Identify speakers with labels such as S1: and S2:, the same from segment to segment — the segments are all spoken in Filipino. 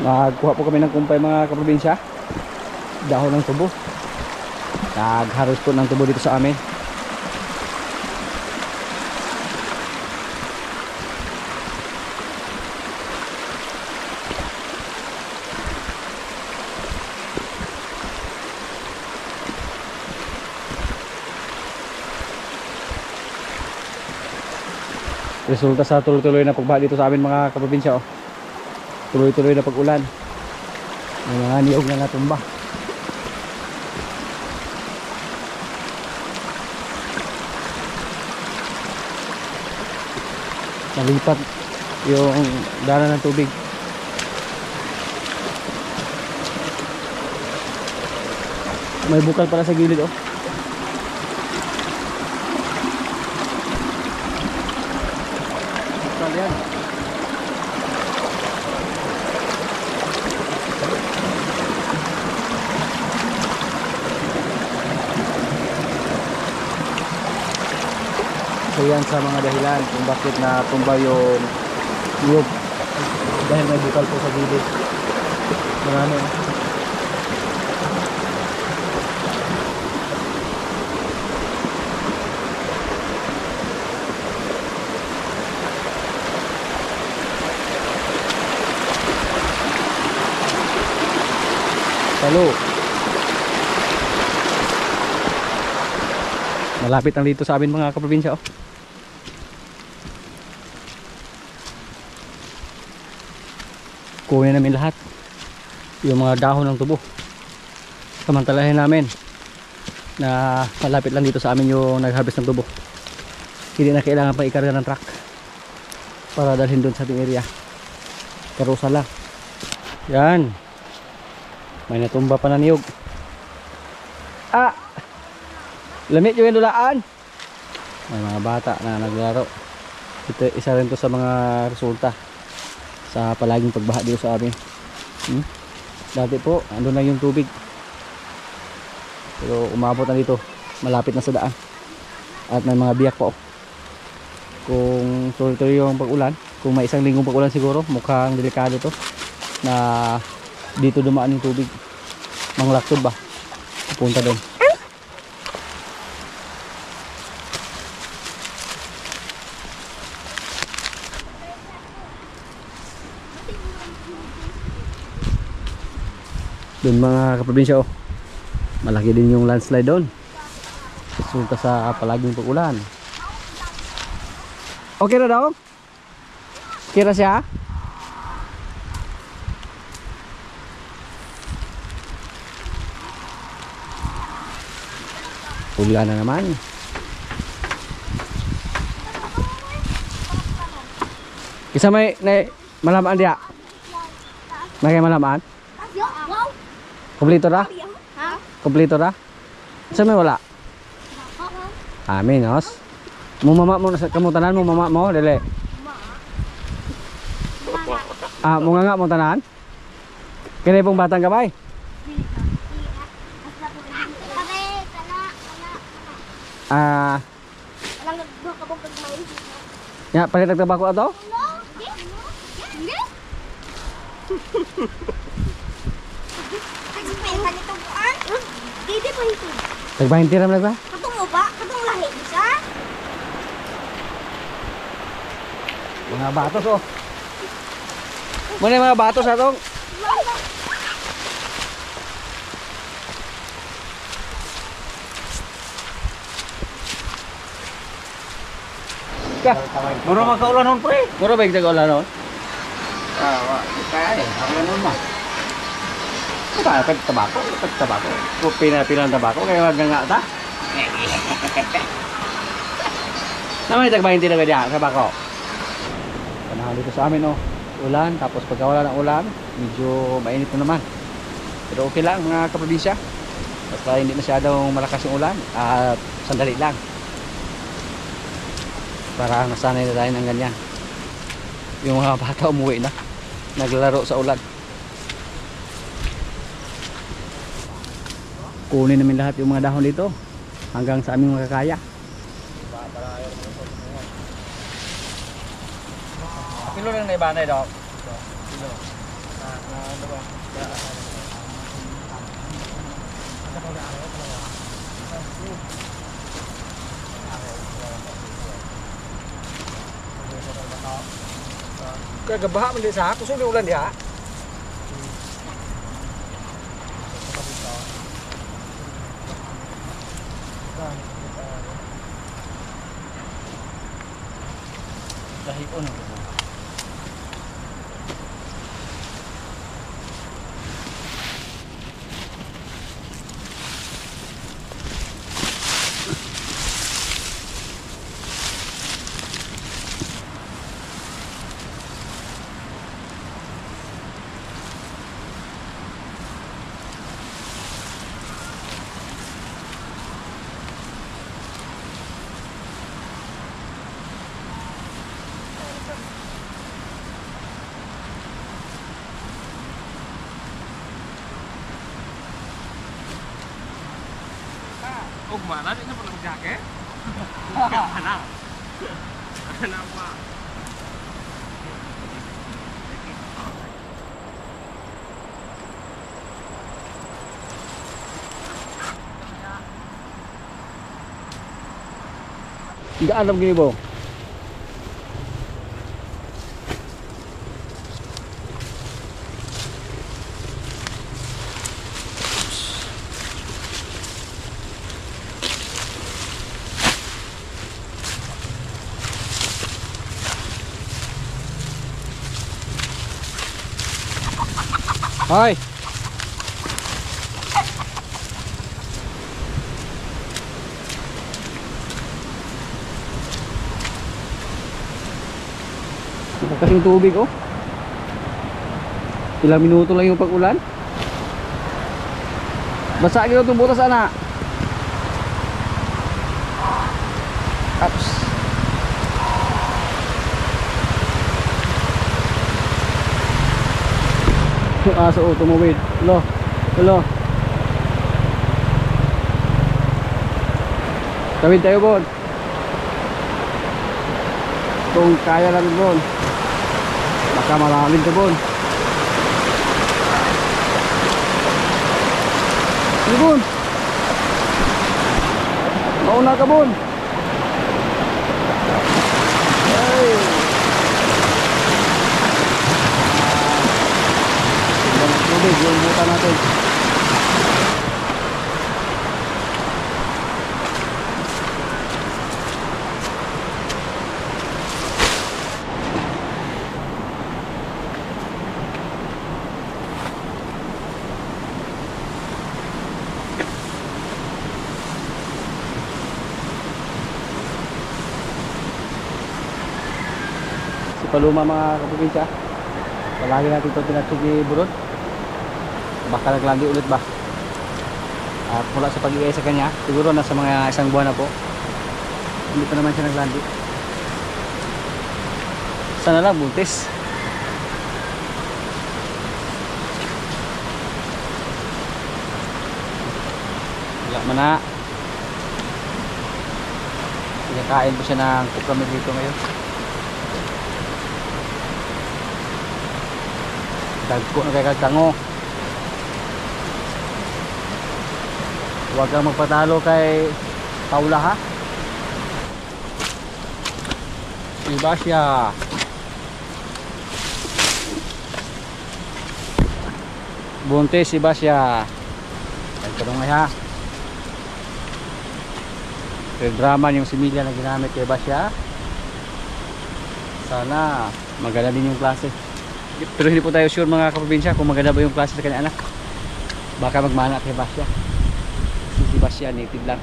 S1: Magkuha po kami ng kumpay mga kaprobinsya. Dahon ng tubo. Nagharvest po ng tubo dito sa amin. Resulta sa tuloy-tuloy na pagbaha dito sa amin mga kaprobinsya. Oh. Tuloy-tuloy na pag-ulan. May mga niyog na natumba. Nalipat yung daanan ng tubig. May bukal para sa gilid. Oh. Yan. So yan sa mga dahilan kung bakit na tumba yung niyog, dahil may bukal po sa gilid. Marami. Halo. Malapit ang dito sa amin mga kaprobinsya. Oh. Kunin namin lahat yung mga dahon ng tubo. Samantalahin namin na malapit lang dito sa amin yung nag-harvest ng tubo. Hindi na kailangan pang ikarga ng truck para dalhin doon sa ating area. Karusa lang. Yan. May natumba pa na niyog. Ah! Lamit yung lulaan. May mga bata na naglaro. Ito, isa rin to sa mga resulta sa palaging pagbaha dito sa amin. Dati po, andun na yung tubig. Pero umabot na dito. Malapit na sa daan. At may mga biyak po. Kung tuloy-tuloy yung pag-ulan, kung may isang linggong pag-ulan siguro, mukhang delikado to. Na dito dumaan yung tubig. Manglaktob ba? Pupunta doon. Doon mga kaprobinsya. Oh. Malaki din yung landslide doon. Resulta sa palaging pag-ulan. Okay na daw? Kira siya? Ulan na naman. Isa may malamaan dia. May malamaan? Kompleto ra? Kompleto ra? Isa may wala? Aminos. Mumama mo sa kamutanan mo mama mo dili. Ah, mo nga mo tanan? Kini pong batang gabay. Ah. Ya, palit ng tabako ato? Tagbahin tiram lang ba?
S2: Katong mo ba? Katong lahi bisa?
S1: Mga batos oh. Muna mga batos atong.
S3: Muro makaulan nun pre.
S1: Muro ba yung ulan nun?
S3: Kaya eh, ako nun ma.
S1: Pag tabako. Pina-pina ng tabako, kaya wag nga ta. Naman itagbahin din na kaya sa bako. Panahon dito sa amin oh. Ulan, tapos pagka wala ng ulan, medyo mainit na naman. Pero okay lang mga kaprobinsya. Basta hindi masyadong malakas yung ulan at sandali lang. Para nasanay na tayo ng ganyan. Yung mga bata umuwi na, naglaro sa ulan. Kunin namin lahat yung mga dahon dito hanggang sa aming makakaya.
S3: Kilo lang na ibanay daw. Kilo.
S1: Kagabaha man din sa kusog yung ulan diha. Dahipon.
S4: Mana dia pernah jaket? Mana? Kenapa?
S1: Tidak ada begini, Bang. Hoy. Kasing tubig oh. Ilang minuto lang yung pag-ulan. Basa gito itong butas anak. Ups. Aso oh, tumawid. Hello. Hello. Tawid tayo, Bon. Kung kaya natin, Bon. Baka malalim to, Bon. Sige, Bon. Mauna ka, Bon. Ay. Tubig yung buta natin. Si Paluma mga kaprobinsya, palagi natin ito tinatsigi burot. Baka naglandi ulit ba? At mula sa pag-iay sa kanya, siguro nasa mga isang buwan na po. Hindi pa naman siya naglandi. Sana lang buntis. Wala man na. Pinakain po siya ng kupramid dito ngayon. Dagko na kay kagtango. Huwag kang magpatalo kay Paula ha. Iba siya. Buntis iba siya. Nagtanong nga ha. Drama yung similya na ginamit kay Basya. Sana maganda din yung klase. Pero hindi po tayo sure mga kaprobinsya kung maganda ba yung klase sa kanya anak. Baka magmana kay Basya. Si Basya native lang,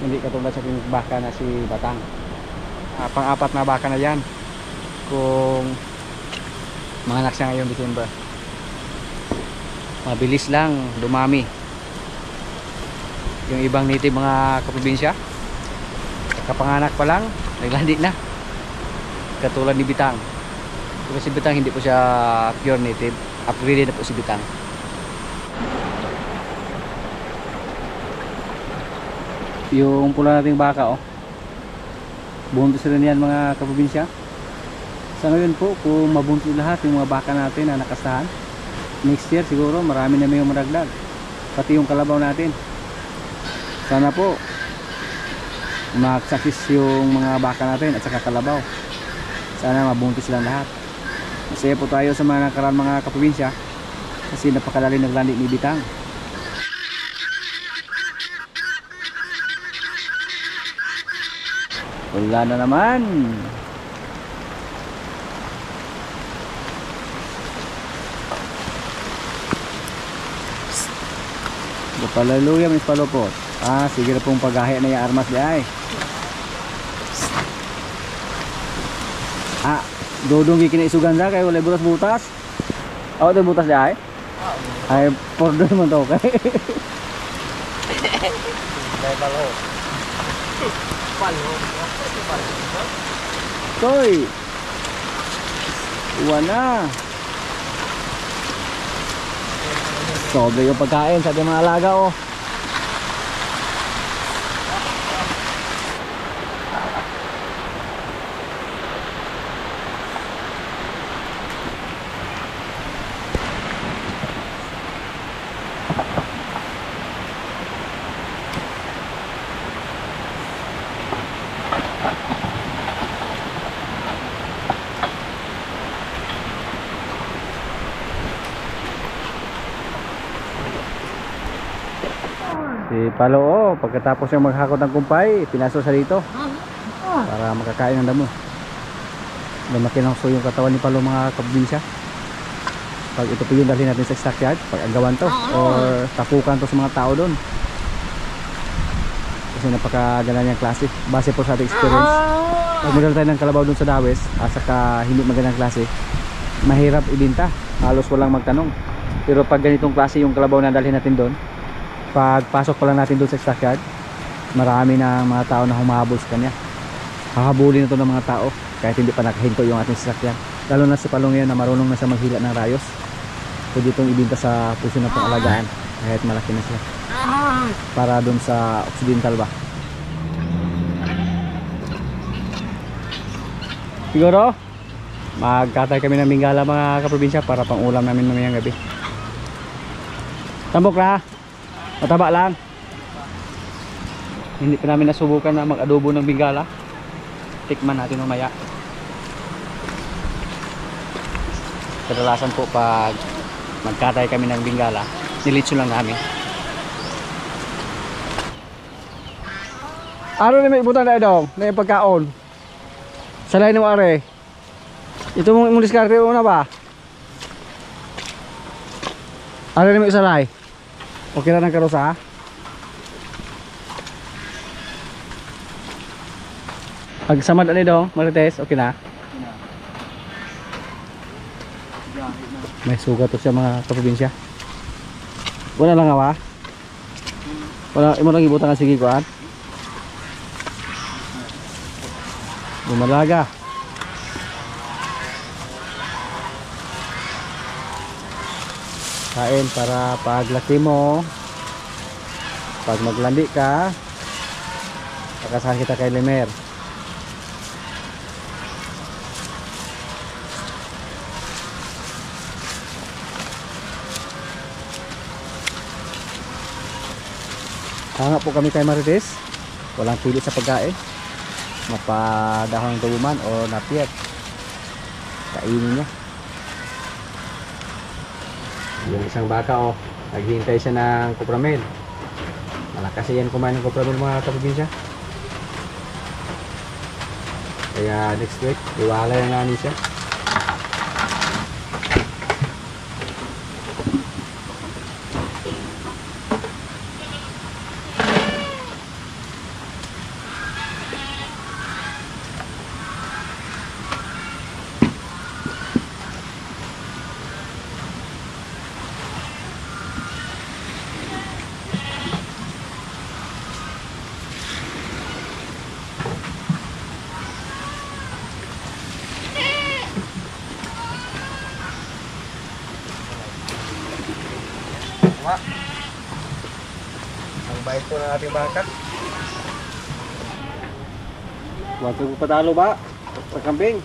S1: hindi katulad sa baka na si Batang. Pang-apat na baka na yan kung manganak siya ngayong December. Mabilis lang dumami yung ibang native mga kaprobinsya, kapanganak pa lang naglandi na katulad ni Bitang. Pero si Bitang hindi po siya pure native, upgraded na po si Bitang. Yung pula nating baka oh, buntis rin yan mga kaprobinsya. Sa ngayon po, kung mabuntis lahat yung mga baka natin na nakasahan, next year siguro marami na may maragdag. Pati yung kalabaw natin. Sana po mag-success yung mga baka natin at saka kalabaw. Sana mabuntis lang lahat. Masaya po tayo sa mga nakaraan mga kaprobinsya kasi napakadali naglandi ni Bitang. Wala na naman. Palaluya mis palopot. Sige na pong paghahi na yung armas di ay. Dodong gikinisugan da kay walay butas-butas. Aw, butas di ay. Ay, pordo man to kay.
S3: May balo.
S1: Toy. Wala. Sobe yung pagkain sa ating mga alaga oh. Si Palo pagkatapos yung maghakot ng kumpay, pinaso sa dito para makakain ng damo. Lumaki ng so yung katawan ni Palo mga kabinsya. Pag ito po yung dalhin natin sa stockyard, pag agawan to or tapukan to sa mga tao doon. Kasi napakaganda niyang klase, base po sa ating experience. Pag magdala tayo ng kalabaw doon sa Dawes at saka hindi magandang klase, mahirap ibinta, halos walang magtanong. Pero pag ganitong klase yung kalabaw na dalhin natin doon, pagpasok pa lang natin doon sa stockyard, marami na mga tao na humahabol sa kanya. Hahabulin ito ng mga tao kahit hindi pa nakahinto yung ating sasakyan. Lalo na si Palong yan na marunong na siya maghila ng rayos. Pwede itong ibinta sa puso ng pangalagaan kahit malaki na siya. Para doon sa Occidental ba. Siguro magkatay kami ng bingala mga kaprobinsya para pang ulam namin mamayang gabi. Tambok na. Mataba lang. Hindi pa namin nasubukan na mag-adobo ng bingala. Tikman natin mamaya. Kadalasan po pag magkatay kami ng bingala, nilitso lang namin. Ano na may ibutan na daw? Na yung pagkaon. Salay mo are. Ito mong diskarte una ba? Ano na may salay? Okay na ng karosa ha? Pag samad ano daw, Marites, okay na? May sugat to siya mga kaprobinsya. Wala lang awa? Wala, imo lang ibutan ka sige kuan? Lumalaga. Kain para paglaki mo, pag maglandi ka, pagkasahan kita kay Lemer. Hanga po kami kay Marites. Walang pili sa pagkain. Mapadahon ng tubuman o napiyat. Kainin niya. Yung isang baka naghihintay siya ng kupramel. Malakas yan kumain ng kupramel mga kaprobinsya. Kaya next week, iwalay na namin siya. Ang bait po ng ating baka. Huwag ko patalo ba? Sa camping.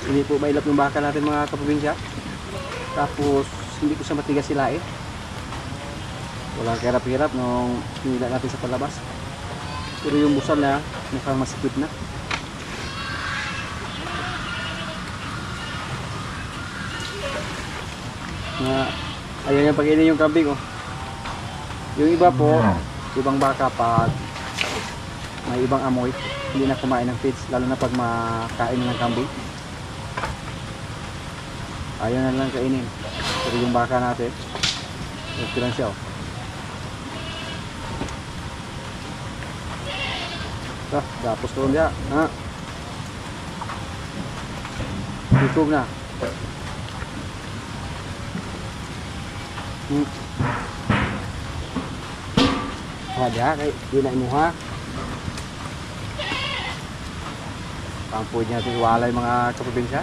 S1: Hindi po mailap yung baka natin mga kaprobinsya. Tapos hindi ko siya matigas silain. Walang kahirap-hirap nung hinila natin sa palabas. Pero yung busal na mukhang masikip na. Ayan yung pag-ini yung kambing oh. Yung iba po, ibang baka pag may ibang amoy, hindi na kumain ng feeds, lalo na pag makain ng kambing. Ayaw na lang kainin. Pero yung baka natin, okay lang siya oh. Tapos turun dia. Ha. Cukup na. Ada kay di na imuha. Pampuy niya ito walay mga kaprobinsya.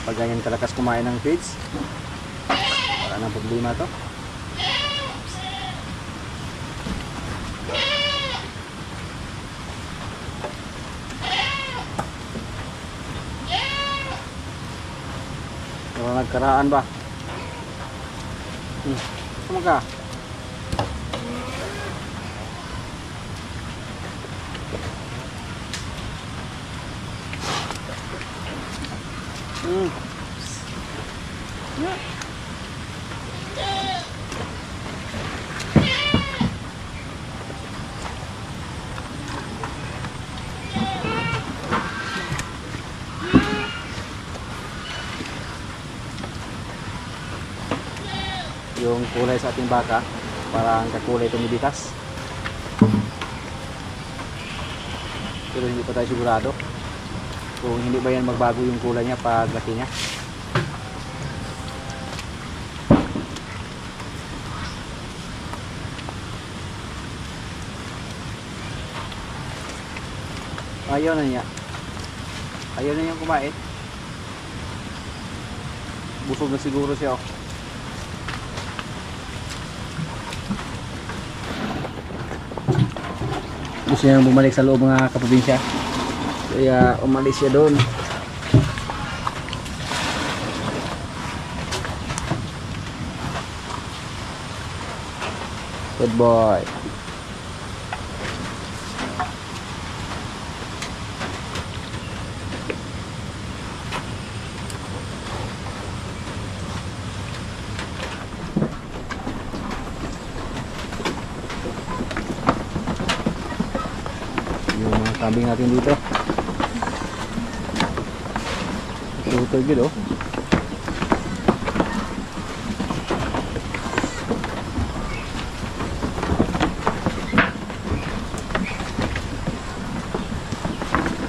S1: Pag ganyan kalakas kumain ng feeds, wala nang problema to. Kalau nagkaraan ba? Sama ka? Yung kulay sa ating baka parang kakulay tumibitas, pero hindi pa tayo sigurado kung hindi ba yan magbago yung kulay niya pag laki niya. Ayaw na niya, ayaw na niyang kumain, busog na siguro siya oh. Gusto niya bumalik sa loob mga kaprobinsya, kaya umalis siya doon. Good boy. Kambing natin dito. Tutol gitu.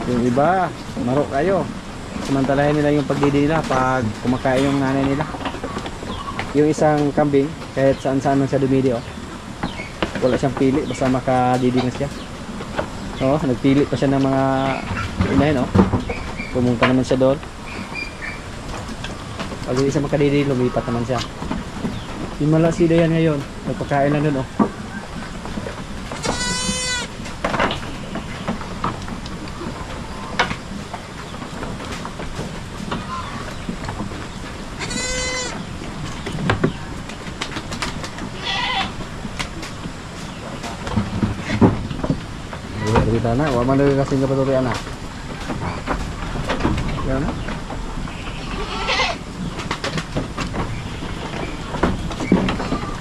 S1: Yung iba, marok kayo. Samantalahin nila yung pagdidi nila pag kumakain yung nanay nila. Yung isang kambing, kahit saan-saan man siya dumidi oh. Wala siyang pili, basta makadidi na siya. Oh, nagpili pa siya ng mga inahin, oh. Pumunta naman siya doon. Pag hindi siya makadidi, lumipat naman siya. Yung malasida yan ngayon, nagpakain lang doon, oh. Kita na, wala man lagi kasing kapaturian na. Yan na.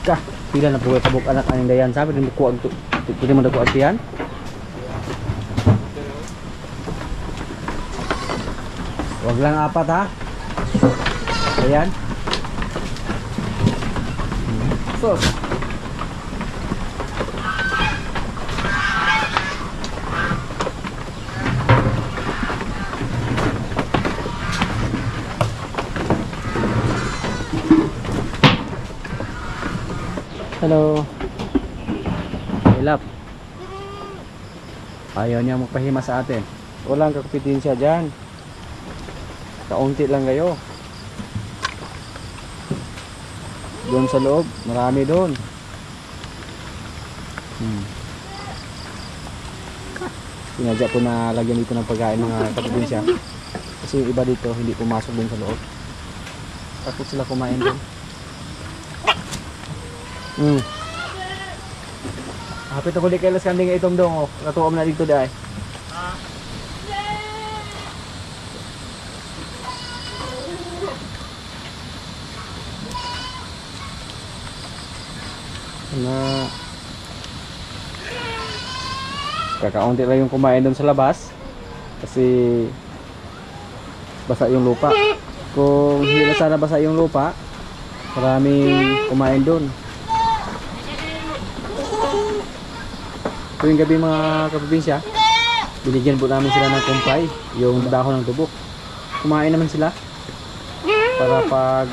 S1: Kah, pila na buhay kabuk anak aning dayan. Sabi din ko ang pili mo dako atian. Wag lang apat ha. Ayan. Sos. Hello. Hilap. Ayaw niya magpahima sa atin. Walang kakupitin siya dyan. Kaunti lang kayo. Doon sa loob, marami doon. Sinadya po na lagyan dito ng pagkain mga kaprobinsya. Kasi yung iba dito hindi pumasok dun sa loob. Takot sila kumain dun. Hapit ako di kailas kanding itom dong. Natuom na dito dahil. Na kakaunti lang yung kumain doon sa labas kasi basa yung lupa. Kung hindi na sana basa yung lupa, maraming kumain doon. Tuwing gabi mga kaprobinsya, binigyan po namin sila ng kumpay, yung dahon ng tubo. Kumain naman sila para pag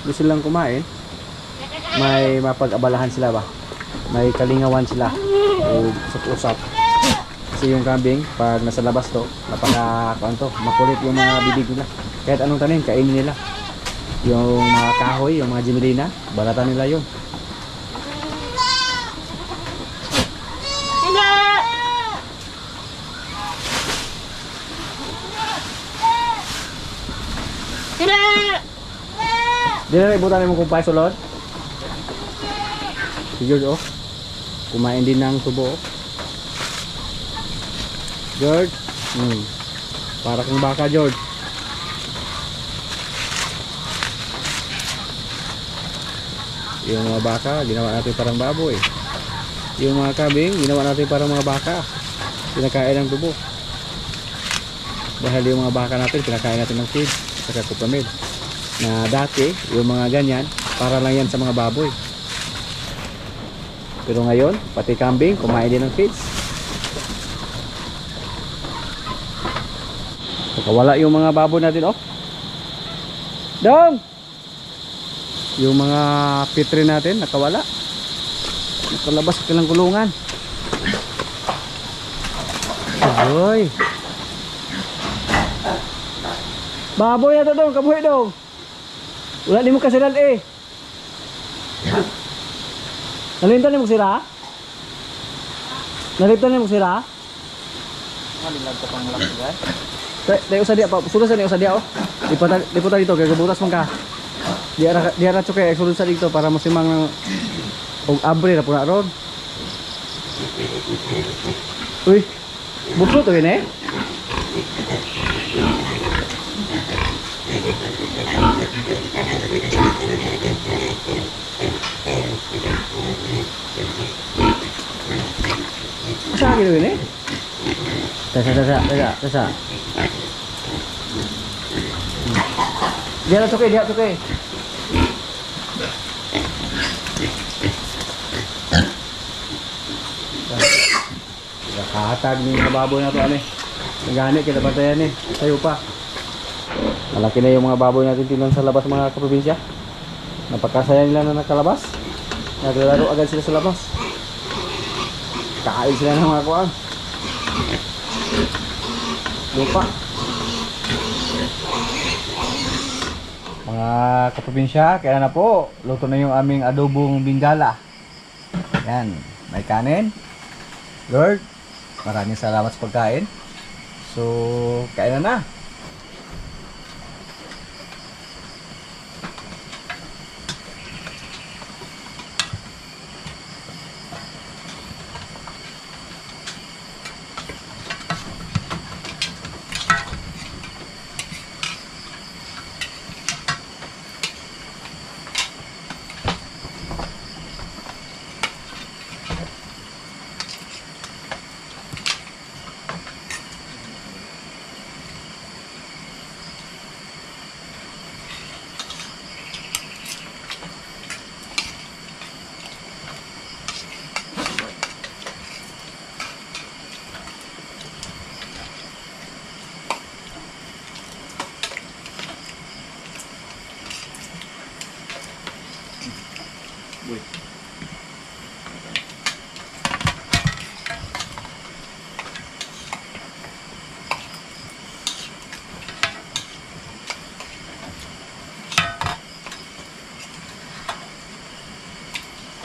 S1: gusto silang kumain, may mapag-abalahan sila ba? May kalingawan sila o usap-usap. Kasi yung kambing, pag nasa labas to, makulit yung mga bibig nila. Kahit anong tanim, kainin nila. Yung mga kahoy, yung mga jimelina, balatan nila yun. Di na ibutan mo kumpay sulod? Si George oh. Kumain din ng tubo oh. George. Para kang baka George. Yung mga baka, ginawa natin parang baboy. Yung mga kambing, ginawa natin parang mga baka. Pinakain ng tubo. Dahil yung mga baka natin, pinakain natin ng feed at saka kupamid. Na dati, yung mga ganyan, para lang yan sa mga baboy. Pero ngayon, pati kambing, kumain din ng feeds. Nakawala yung mga baboy natin, oh. Dong! Yung mga pitri natin, nakawala. Nakalabas sa kanilang kulungan. Agoy! Baboy na to dong, kabuhi dong! Wala din mo kasiral eh. Nalintan mo sira? Nalintan mo sira?
S3: Malilag ka pang malaki guys.
S1: Tayo sa dia pa, sulod sa dia oh. Liputan dito kay gabutas man ka. Di ara kay sulod sa dito para masimang og abre na puna ron. Uy. Buklo to gini. Saan gitu ini? Tasa. Dia cukai. Nakatag ni mga baboy na to ani. Nagani kita batayan ni. Tayo pa. Malaki na yung mga baboy natin tinan sa labas mga kaprobinsya. Napakasaya nila na nakalabas. Naglalaro agad sila sa labas. Kain sila ng mga kuwan. Lupa. Mga kaprobinsya, kaya na po, luto na yung aming adobong bingala. Yan, may kanin. Lord, maraming salamat sa pagkain. So, kain na.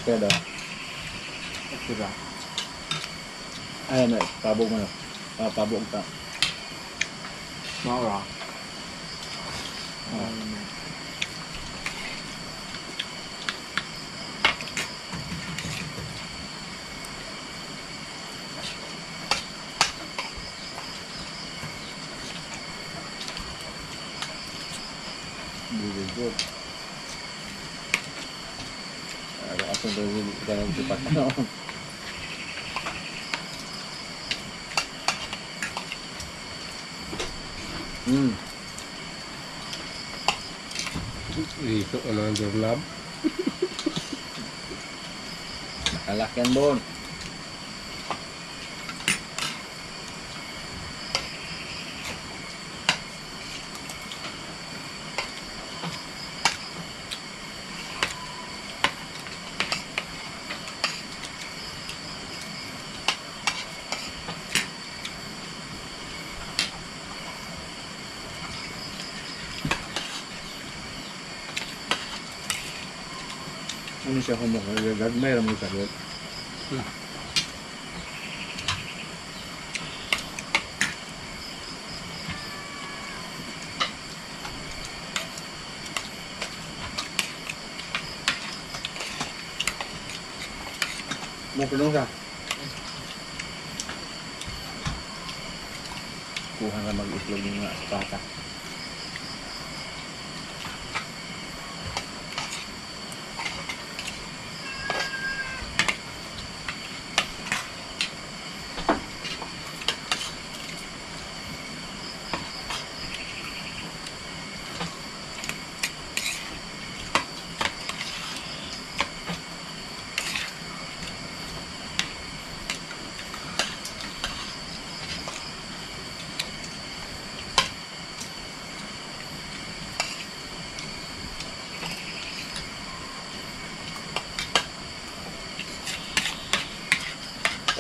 S1: Kaya daw. Ayan na, tabog mo na.
S3: Pabog ka.
S4: Mawala.
S3: Bubog. Ako daw ganun sipat ano.
S4: Dito ano ang jurnab.
S3: Nakalakyan bon. Ano siya kumakagagag? Mayroon mo sagot. Mau kulong ka? Kuha na mag-itlog yung mga pata.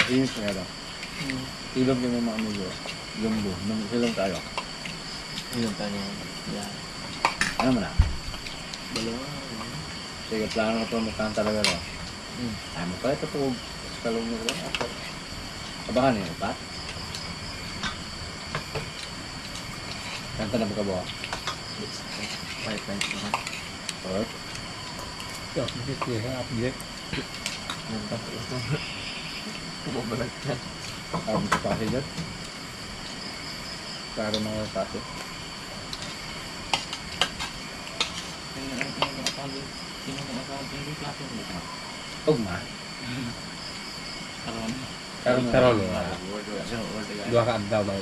S3: Inis nga daw. Ilog yung mga amigo. Jumbo. Nung silong tayo.
S4: Ilan tayo? Yan.
S3: Ano mo na?
S4: Dalawa.
S3: Sige, plano na ito magkaan talaga daw. Ay mo pala ito po. Sa kalong nito. Ako. Abangan yun, pa? Kanta na ba ka ba?
S4: 5 times na.
S3: Or?
S4: Object ya, object. Nantas ito. Bumabalag ka.
S3: Ang kapasi dyan. Klaro mga kapasi. Ugma?
S4: Karon dua ka adlaw na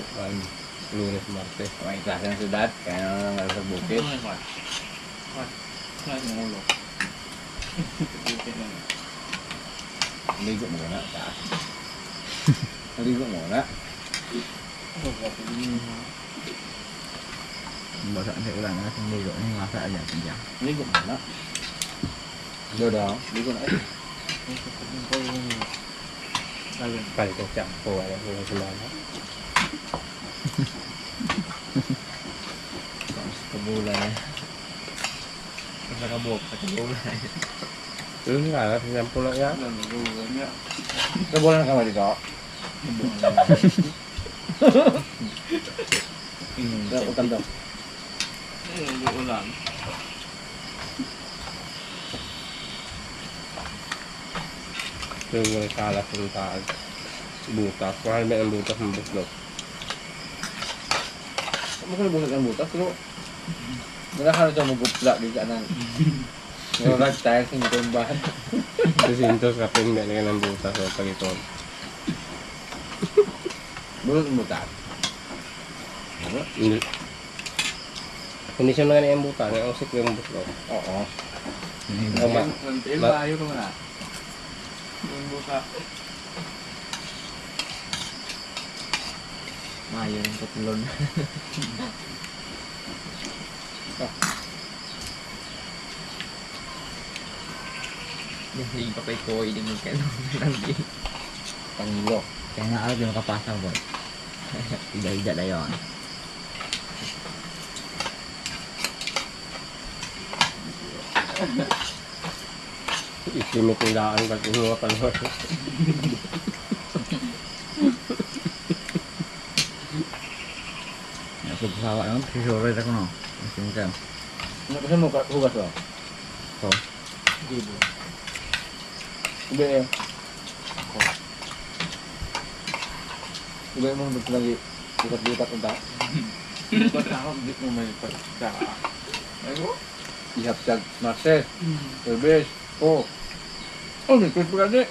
S4: Lunes Martes.
S3: May klase ng syudad. Kaya naman sa bukid. Naligo mo na. Naligo mo na.
S5: Basa sa ulang na sing ligo ni masa aja saja.
S3: Naligo mo na. Do daw. Naligo na.
S4: Palit ang shampoo ay ang semana.
S3: Kabulay.
S5: Sa kabuk sa kabulay.
S4: Yun nga, shampoo lang yan.
S3: Kabulay na kama dito. Utang daw.
S5: Ulang.
S4: Yung mga kalas ng taag. Butas. Mahal may ang butas ng buslot.
S3: Ano ka nabusag ang butas? Pero nalakan na siya magupla. Di ka nang yung ragtile sa ito yung bahan.
S4: Sintos ka pin may ng butas o pag-ipon.
S3: Bulot ang butas.
S4: Hindi siya mga yung butas. Ang usik yung buslot.
S3: Oo.
S5: Ayaw ka muna. Yung buka. Mayo yung katlon. Hindi pa kay Koy din yung kanong
S3: Pangilo.
S5: kaya nga alam yung makapasa ko. Ida-ida na yun.
S4: Isimit yung daan pag inuwa pa naman.
S5: Pagkawa naman, sisure ako no. Singkam.
S3: Ano kasi mo hugas ba?
S5: So,
S3: Ube eh. Ube mo nung lagi bukat-bukat ang taas.
S4: Ba't ako hindi mo may pagka? Ayun?
S3: Ihapsag Marcel. Ube. Oh. Oh, may quiz pa kasi.